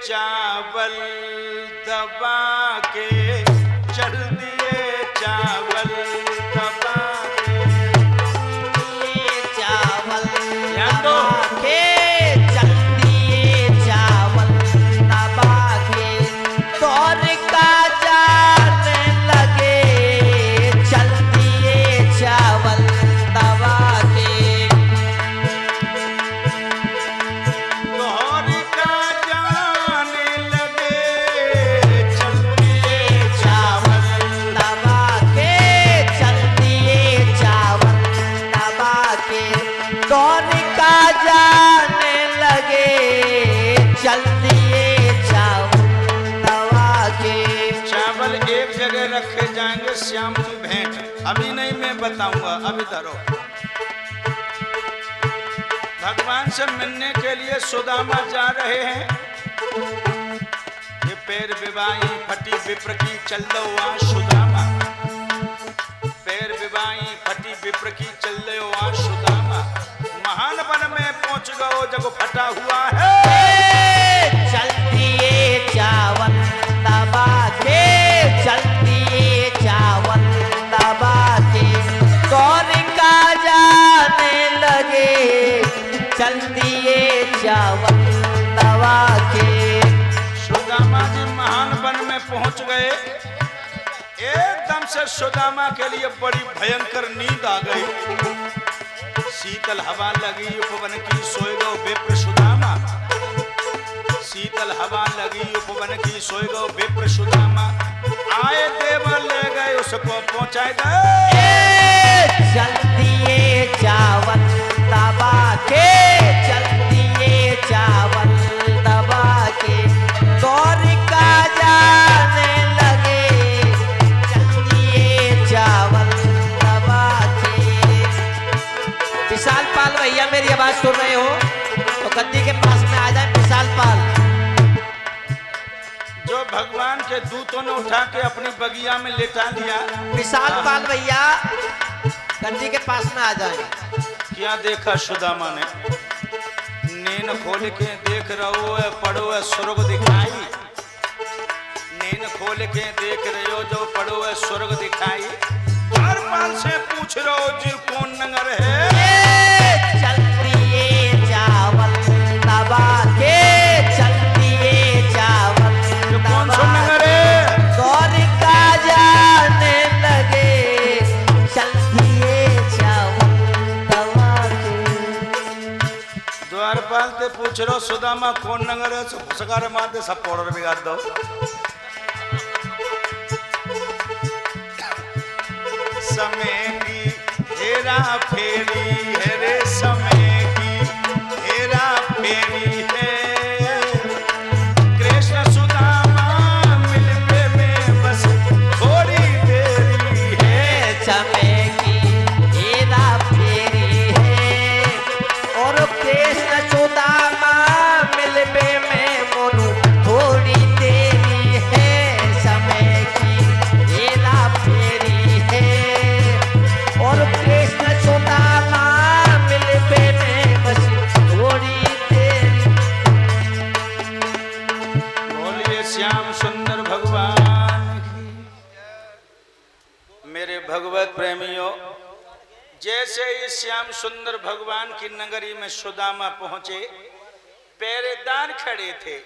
चावल दबा के, चल दिए चावल दबा के, चावल ध्यान दो। दबा के चल दिए चावल दबा के, तोर का जाने लगे चल दिए चावल दबा के, तोहर का जाने लगे चल दिए चावल दबा के चल दिए चावल दबा के, तोर का जाने लगे चल दिए चावल दबा के। चावल एक जगह रखे जाएंगे श्याम की भेंट, अभी नहीं मैं बताऊंगा, अभी धरो। भगवान से मिलने के लिए सुदामा जा रहे हैं। ये पैर विवाही फटी विप्र की चल दो वहां सुदामा, पैर विवाही फटी विप्र की चल दो वहां सुदामा, महान वन में पहुंच गओ जब फटा हुआ है। चल दिए चावल दबा के चल दिए चावल दबा के, कौन का जाने लगे चल दिए चावल दबा के। सुदामा जी महान वन में पहुंच गए। एकदम से सुदामा के लिए बड़ी भयंकर नींद आ गई। शीतल हवा लगी उपवन की, सोए गो विप्र सुदामा, शीतल हवा लगी उपवन की, सोए गो विप्र सुदामा, आए देवर ले गए उसको पहुंचाए गए। चल दिए चावल दबा के चल दिए चावल दबा के, तोर का जाने लगे चल दिए चावल दबा के। विशाल पाल भैया मेरी आवाज सुन रहे हो तो गद्दी के पास में आ जाए। विशाल पाल जो भगवान के दूतों ने उठा के अपनी बगिया में लेटा दिया। विशाल पाल भैया गद्दी के पास में आ जाए। क्या देखा सुदामा ने? नींद खोल के देख रहो है, पढ़ो है स्वर्ग दिखाई, नींद खोल के देख रहे हो जो पढ़ो है स्वर्ग दिखाई। हर पाल से पूछ रहो जी कौन नंगर है। चल दिए चावल दबा के चल दिए चावल जो कौन सा दबा नंगर के, है? गौर का जाने लगे चल दिए चावल दबा के। द्वारपाल से पूछ रहो सुदामा कौन नंगर है, सकार मार दे सब पाउडर बिगाड़ दो। समय की हेरा फेरी है रे, समय की हेरा फेरी है, कृष्ण सुदामा मिलने में बस थोड़ी देरी है। समय की हेरा फेरी है और कृष्ण सुदामा मिलबे में मोनू थोड़ी देरी है। समय की हेरा फेरी है और कृष्ण सुदामा मिलबे में बस थोड़ी देरी। बोलिए श्याम सुंदर भगवान की। मेरे भगवत प्रेमियों, जैसे ही श्याम सुंदर भगवान की नगरी में सुदामा पहुंचे, पहरेदार खड़े थे।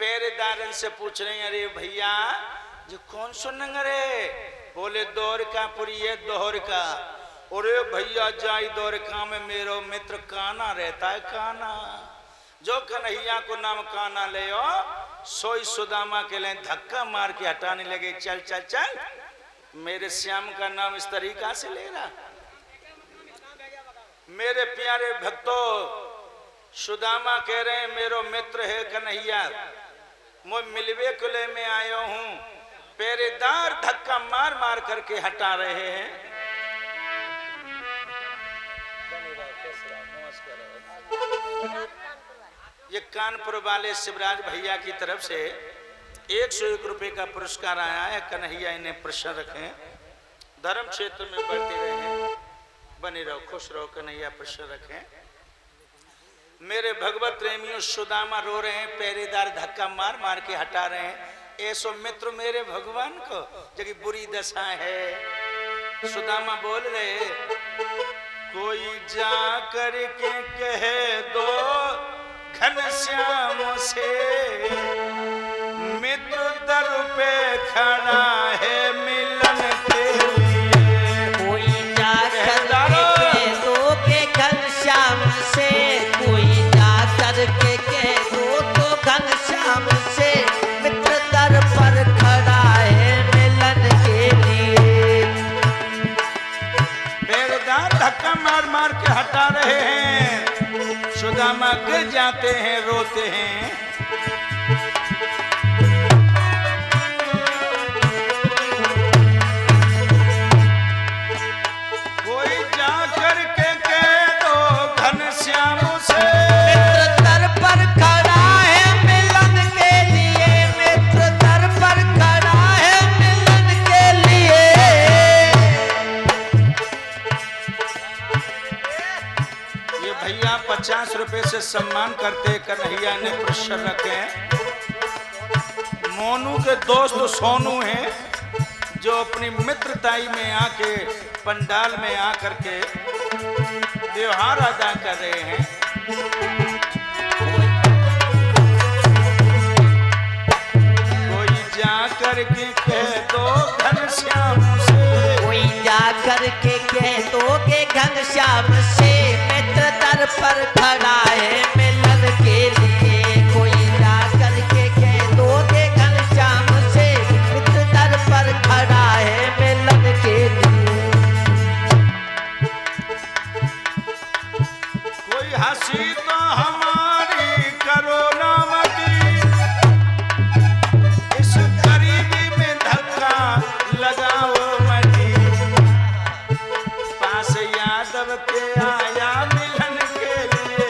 पहरेदारन से पूछ रहे हैं, अरे भैया जो कौन सा नगर है? बोले द्वारकापुरी है, द्वारका। अरे भैया जाई द्वारका में मेरो मित्र काना रहता है, काना। जो कन्हैया को नाम काना ले आओ, सोई सुदामा के लिए धक्का मार के हटाने लगे। चल चल चल, मेरे श्याम का नाम इस तरीका से ले रहा। मेरे प्यारे भक्तों, सुदामा कह रहे हैं मेरो मित्र है कन्हैया, मैं मिलवे के लिए मैं आया हूं। पहरेदार धक्का मार मार करके हटा रहे हैं। ये कानपुर वाले शिवराज भैया की तरफ से 101 रुपए का पुरस्कार आया है। कन्हैया इन्हें प्रसन्न रखें, धर्म क्षेत्र में बढ़ते रहे, बने रहो, खुश रहो, कन्हैया प्रसन्न रखें। मेरे भगवत प्रेमियों, सुदामा रो रहे हैं, पहरेदार धक्का मार मार के हटा रहे हैं। ऐसो मित्र मेरे भगवान को जगह बुरी दशा है। सुदामा बोल रहे, कोई जा करके कह दो घनश्याम से, मित्र दर पे खड़ा है मिलन के लिए। कोई जा करके कह दो के घनश्याम से, कोई जा करके कह दो तो घनश्याम से, मित्र दर पर खड़ा है मिलन के लिए। पहरेदार धक्का मार मार के हटा रहे हैं। सुदामा गिर जाते हैं, रोते हैं। कोई जा करके कह दो घनश्याम से, मित्र दर पर खड़ा है मिलन के लिए, मित्र दर पर खड़ा है मिलन के लिए। ये भैया 50 रुपए से सम्मान करते कन्हैया ने प्रेशर रखे। मोनू के दोस्त सोनू हैं, जो अपनी मित्रताई में आके पंडाल में आकर के त्योहार अदा कर रहे हैं। कोई जा करके कह दो घनश्याम से, कोई जा करके कह दो के घनश्याम से, मित्र दर पर खड़ा है मिलन के लिए। कोई जा करके कह दो के घनश्याम से, मित्र दर पर खड़ा है मिलन के लिए। कोई हंसी तो हमारी करो ना मती, इस गरीबी में धक्का लगाओ मती। पास यादव के आया मिलन के लिए,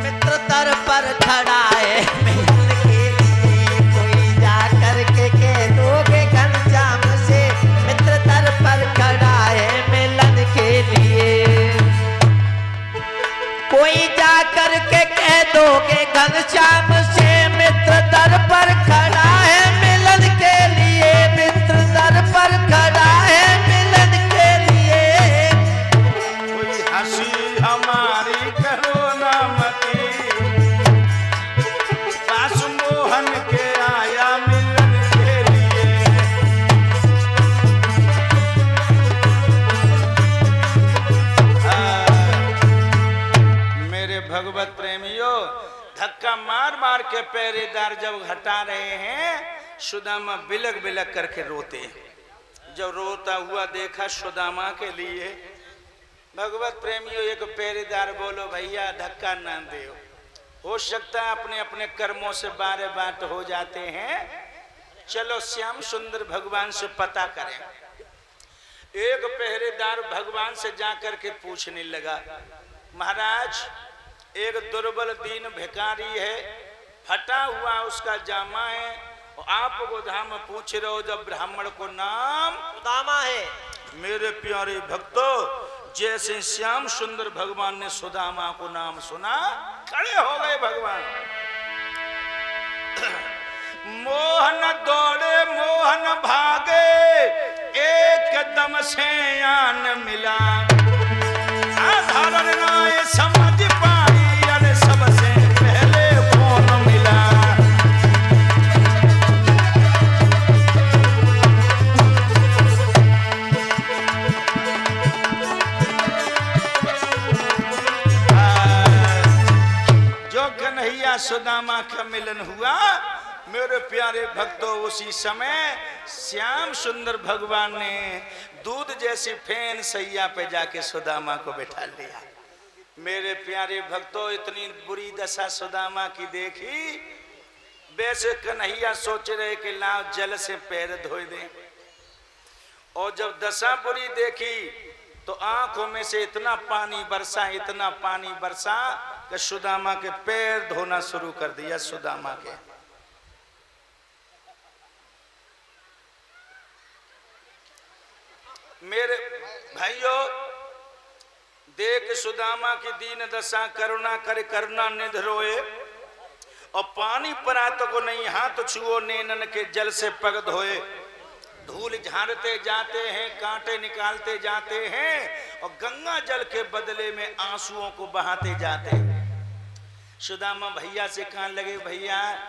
मित्र दर पर खड़ा है मिलन के लिए। कोई जा करके कह दो के घनश्याम से, मित्र दर पर खड़ा है मिलन के लिए। कोई जा करके कह दो के घनश्याम से, मित्र दर पर खड़ा है मिलन के लिए, मित्र दर पर खड़ा है मिलन के लिए। कोई हंसी हमारी करो ना मती, पास मोहन के आया मिलन के लिए। मेरे भगवत प्रेमियों, धक्का मार मार के पहरेदार जब हटा रहे हैं, सुदामा बिलक बिलक करके रोते हैं। जब रोता हुआ देखा सुदामा के लिए, भगवत प्रेमियों एक पहरेदार बोलो, भैया धक्का ना दो, हो सकता है अपने अपने कर्मों से बारे बाट हो जाते हैं, चलो श्याम सुंदर भगवान से पता करें। एक पहरेदार भगवान से जाकर के पूछने लगा, महाराज एक दुर्बल दीन भिखारी है, फटा हुआ उसका जामा है, और आप गोधाम पूछ रहे हो जब ब्राह्मण को नाम सुदामा है। मेरे प्यारे भक्तों, जैसे श्याम सुंदर भगवान ने सुदामा को नाम सुना, खड़े हो गए भगवान। मोहन दौड़े मोहन भागे, एक दम से आन मिला, साधारण नाय समझ पाई, अरे सबसे पहले कौन मिला। जो कन्हैया सुदामा का मिलन हुआ, मेरे प्यारे भक्तों, उसी समय श्याम सुंदर भगवान ने दूध जैसी फेन सैया पे जाके सुदामा को बैठा लिया। मेरे प्यारे भक्तों, इतनी बुरी दशा सुदामा की देखी, वैसे कन्हैया सोच रहे कि लाओ जल से पैर धोए दें, और जब दशा बुरी देखी तो आंखों में से इतना पानी बरसा, इतना पानी बरसा कि सुदामा के पैर धोना शुरू कर दिया। सुदामा के मेरे भाइयों, देख सुदामा की दीन दशा, करुणा कर करुणा निध रोए। और पानी परात को नहीं हाथ छुओ, नैनन के जल से पग धोए। धूल झाड़ते जाते हैं, कांटे निकालते जाते हैं, और गंगा जल के बदले में आंसुओं को बहाते जाते हैं। सुदामा भैया से कहने लगे, भैया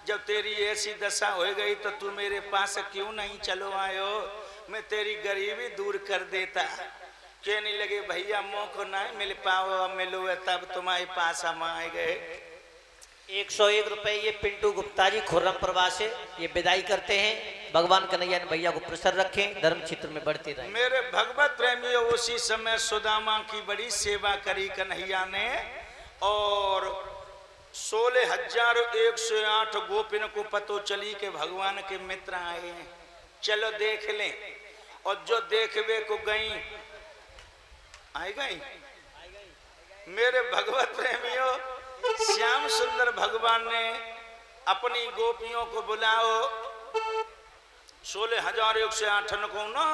जब तेरी ऐसी दशा हो गई तो तू मेरे पास क्यों नहीं चलो आयो, मैं तेरी गरीबी दूर कर देता। कहने लगे, भैया मोह को नहीं मिल पाओ, मिलो तब तुम्हारे पास हम आए गए। 101 रुपए ये पिंटू गुप्ता जी खुर्रम प्रवास से ये विदाई करते हैं। भगवान कन्हैया ने भैया को प्रसन्न रखें, धर्म क्षेत्र में बढ़ते रहे। मेरे भगवत प्रेमियों, उसी समय सुदामा की बड़ी सेवा करी कन्हैया ने, और 16,108 गोपिन को पतो चली कि भगवान के मित्र आए हैं, चलो देख लें। और जो देखवे को गई आई गई। मेरे भगवत प्रेमियों, श्याम सुंदर भगवान ने अपनी गोपियों को बुलाओ, 16,108 को ना।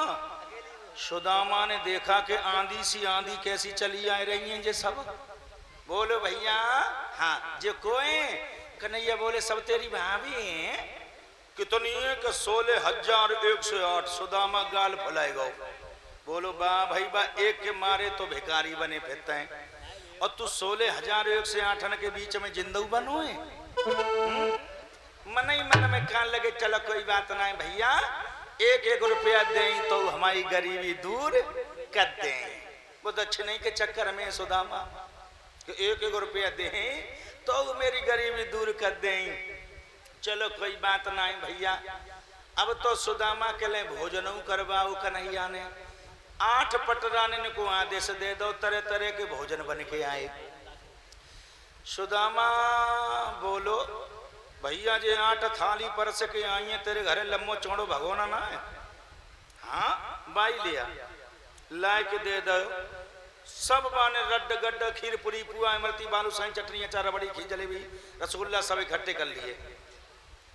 सुदामा ने देखा कि आंधी सी आंधी कैसी चली आ रही हैं ये सब। बोलो भैया, हाँ जो कोई। कन्हैया बोले, सब तेरी भाभी हैं। कितनी है कि 16,108। सुदामा गाल फुलाएगा। बोलो वाह भाई वाह, एक के मारे तो भिखारी बने फिरते हैं, और तू 16,108 के बीच में जिंदू बनो है। मन ही मन में कहने लगे, चलो कोई बात नहीं भैया, 1-1 रुपया दें तो हमारी गरीबी दूर कर दें। वो दक्षिणी के चक्कर में सुदामा कि 1-1 रुपया दें तो मेरी गरीबी दूर कर दें। चलो कोई बात नहीं भैया। अब तो सुदामा के लिए भोजन करवाओ कन्हैया ने। 8 पटरानी को आदेश दे दो, तरह तरह के भोजन बन के आए। सुदामा बोलो, भैया जे 8 थाली परस के आई है तेरे घरे, लम्बो चौड़ो भगोना ना है। हाँ बाई लिया, लाए के दे दो। सब बाने रड्ड गड्ड खीर पूरी पुआ इमरती बालू साई चटनी अचार रबड़ी खीर जलेबी रसगुल्ला सब इकट्ठे कर लिए।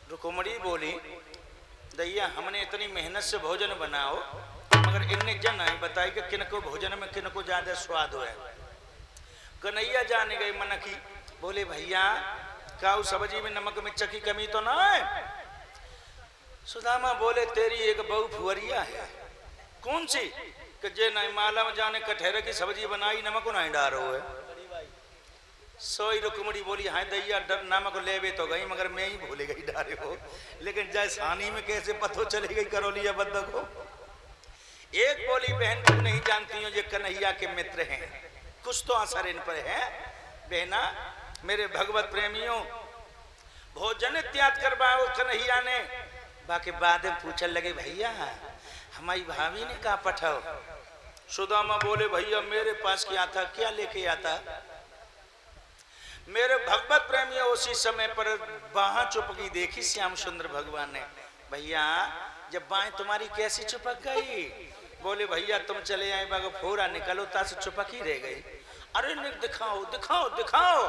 रुकुमड़ी बोली, दैया हमने इतनी मेहनत से भोजन बनाओ, मगर इनने जन नहीं बताई कि किनको भोजन में किनको ज्यादा स्वाद है। कन्हैया जाने गई मन की। बोले भैया काऊ सब्जी में नमक मिर्च की कमी तो ना है। सुदामा बोले, तेरी एक बहू फुहरिया है। कौन सी? कि जे नहीं माला में जाने कटहरे की सब्जी बनाई, नमक नहीं डारो है। सोई रुकमड़ी बोली, हाँ दैया डर नमक लेवे तो गई, मगर मैं ही भूले गई डारे हो। लेकिन जैसानी में कैसे पतो चली गई करोलिया बद्दा को। एक बोली, बहन तुम नहीं जानती हो ये कन्हैया के मित्र हैं, कुछ तो असर इन पर है। बहना मेरे भगवत प्रेमियों, भोजन त्याग करवाओ कन्हैया ने। बाकी बाद में पूछने लगे, भैया हमारी भाभी ने कहा पठाओ। सुदामा बोले, भैया मेरे पास क्या था, क्या लेके आता। मेरे भगवत प्रेमियों, उसी समय पर बाह चुपकी देखी श्याम सुंदर भगवान ने। भैया जब बाएं तुम्हारी कैसी चुपक गई। बोले भैया तुम चले आए, बाग फोरा निकलो ता से चुपक ही रह गई। अरे दिखाओ दिखाओ दिखाओ।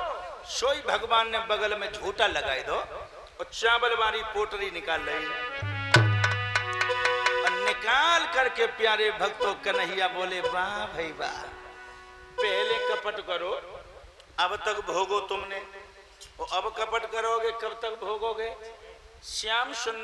सोई भगवान ने बगल में झूठा लगाए दो और चावल वाली पोटरी निकाल ली। निकाल करके प्यारे भक्तों कन्हैया बोले, वाह भाई वाह, पहले कपट करो अब तक भोगो तुमने, और अब कपट करोगे कब तक भोगोगे। श्याम सुंदर